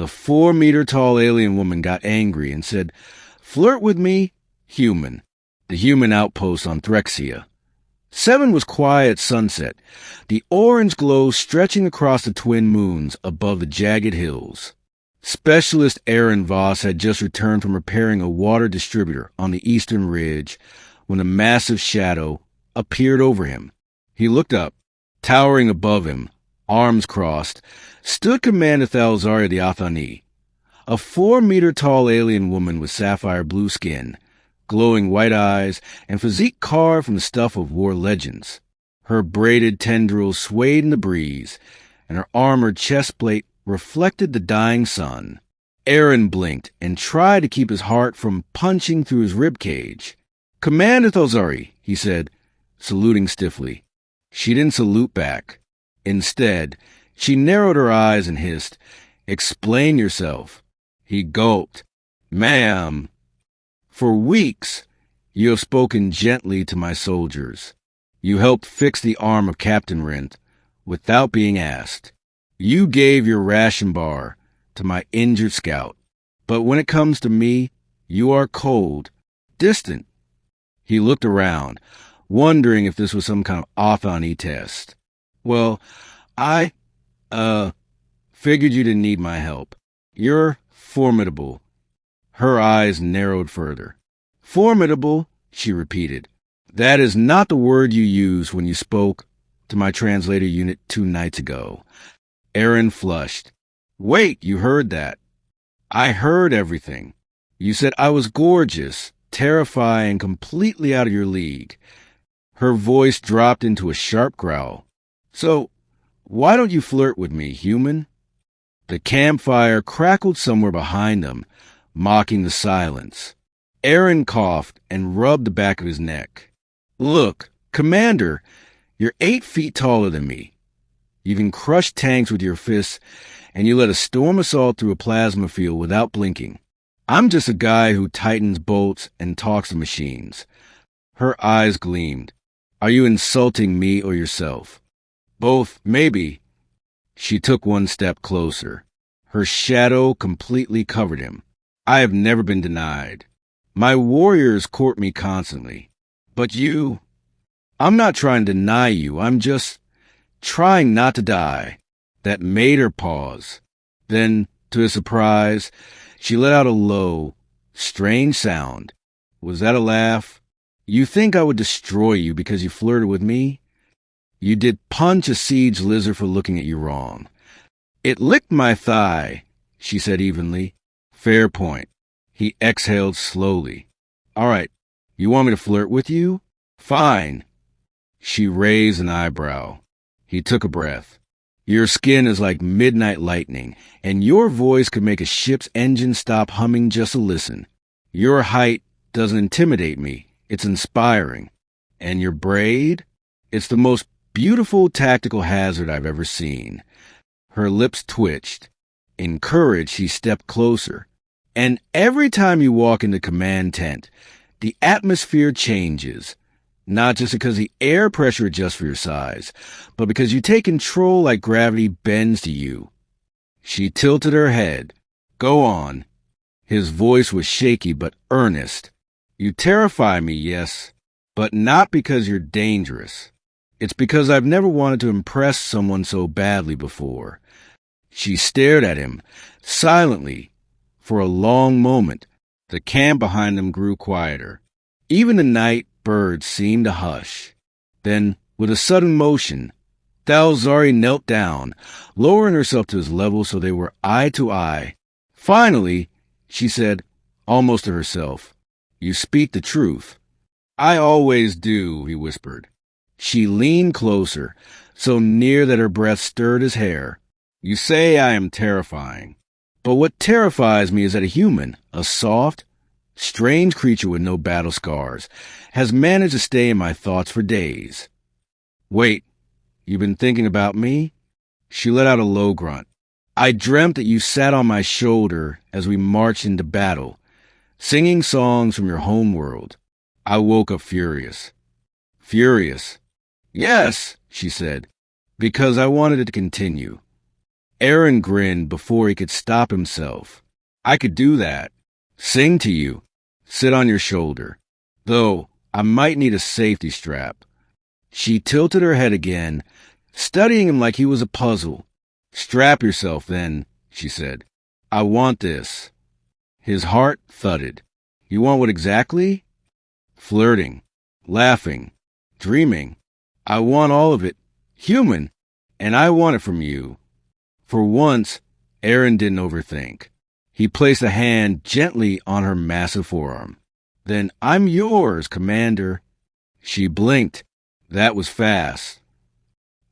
The 4-meter-tall alien woman got angry and said, "Flirt with me, human." The human outpost on Threxia. 7 was quiet sunset, the orange glow stretching across the twin moons above the jagged hills. Specialist Aaron Voss had just returned from repairing a water distributor on the eastern ridge when a massive shadow appeared over him. He looked up. Towering above him, arms crossed, stood Commander Thalzaria the Athani, a 4-meter-tall alien woman with sapphire blue skin, glowing white eyes, and physique carved from the stuff of war legends. Her braided tendrils swayed in the breeze, and her armored chest plate reflected the dying sun. Aaron blinked and tried to keep his heart from punching through his ribcage. "Commander Thalzari," he said, saluting stiffly. She didn't salute back. Instead, she narrowed her eyes and hissed, "Explain yourself." He gulped. "Ma'am, for weeks you have spoken gently to my soldiers. You helped fix the arm of Captain Rent without being asked. You gave your ration bar to my injured scout. But when it comes to me, you are cold, distant." He looked around, wondering if this was some kind of Athani test. "Well, I, figured you didn't need my help. You're formidable." Her eyes narrowed further. "Formidable," she repeated. "That is not the word you used when you spoke to my translator unit 2 nights ago." Aaron flushed. "Wait, you heard that?" "I heard everything. You said I was gorgeous, terrifying, completely out of your league." Her voice dropped into a sharp growl. "So, why don't you flirt with me, human?" The campfire crackled somewhere behind them, mocking the silence. Aaron coughed and rubbed the back of his neck. "Look, Commander, you're 8 feet taller than me. You can crush tanks with your fists, and you let a storm assault through a plasma field without blinking. I'm just a guy who tightens bolts and talks to machines." Her eyes gleamed. "Are you insulting me or yourself?" "Both, maybe." She took one step closer. Her shadow completely covered him. "I have never been denied. My warriors court me constantly. But you... I'm not trying to deny you. I'm just trying not to die." That made her pause. Then, to his surprise, she let out a low, strange sound. "Was that a laugh? You think I would destroy you because you flirted with me? You did punch a siege lizard for looking at you wrong." "It licked my thigh," she said evenly. "Fair point." He exhaled slowly. "All right, you want me to flirt with you? Fine." She raised an eyebrow. He took a breath. "Your skin is like midnight lightning, and your voice could make a ship's engine stop humming just to listen. Your height doesn't intimidate me. It's inspiring. And your braid? It's the most beautiful tactical hazard I've ever seen." Her lips twitched. Encouraged, she stepped closer. "And every time you walk in the command tent, the atmosphere changes. Not just because the air pressure adjusts for your size, but because you take control like gravity bends to you." She tilted her head. "Go on." His voice was shaky but earnest. "You terrify me, yes, but not because you're dangerous. It's because I've never wanted to impress someone so badly before." She stared at him, silently, for a long moment. The camp behind them grew quieter. Even the night birds seemed to hush. Then, with a sudden motion, Thalzari knelt down, lowering herself to his level so they were eye to eye. Finally, she said, almost to herself, "You speak the truth." "I always do," he whispered. She leaned closer, so near that her breath stirred his hair. "You say I am terrifying. But what terrifies me is that a human, a soft, strange creature with no battle scars, has managed to stay in my thoughts for days." "Wait, you've been thinking about me?" She let out a low grunt. "I dreamt that you sat on my shoulder as we marched into battle, singing songs from your home world. I woke up furious." "Furious?" "Yes," she said, "because I wanted it to continue." Aaron grinned before he could stop himself. I could do that. Sing to you. Sit on your shoulder. Though, I might need a safety strap. She tilted her head again, studying him like he was a puzzle. Strap yourself, then, she said. I want this. His heart thudded. You want what exactly? Flirting, laughing, dreaming. I want all of it. Human. And I want it from you. For once, Aaron didn't overthink. He placed a hand gently on her massive forearm. Then I'm yours, Commander. She blinked. That was fast.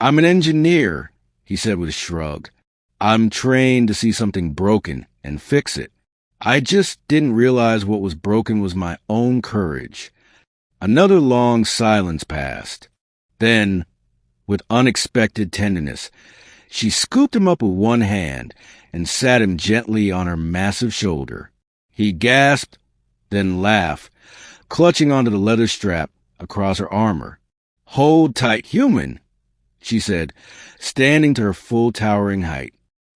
I'm an engineer, he said with a shrug. I'm trained to see something broken and fix it. I just didn't realize what was broken was my own courage. Another long silence passed. Then, with unexpected tenderness, she scooped him up with one hand and sat him gently on her massive shoulder. He gasped, then laughed, clutching onto the leather strap across her armor. Hold tight, human, she said, standing to her full towering height.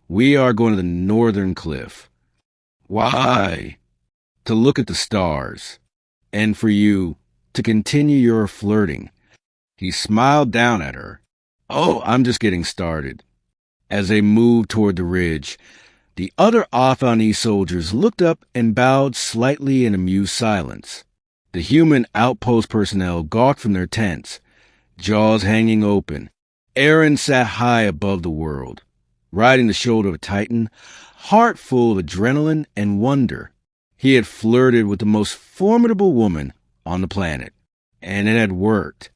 We are going to the northern cliff. Why? To look at the stars. And for you, to continue your flirting. He smiled down at her. Oh, I'm just getting started. As they moved toward the ridge, the other Athani soldiers looked up and bowed slightly in amused silence. The human outpost personnel gawked from their tents, jaws hanging open. Aaron sat high above the world, riding the shoulder of a Titan, heart full of adrenaline and wonder. He had flirted with the most formidable woman on the planet, and it had worked.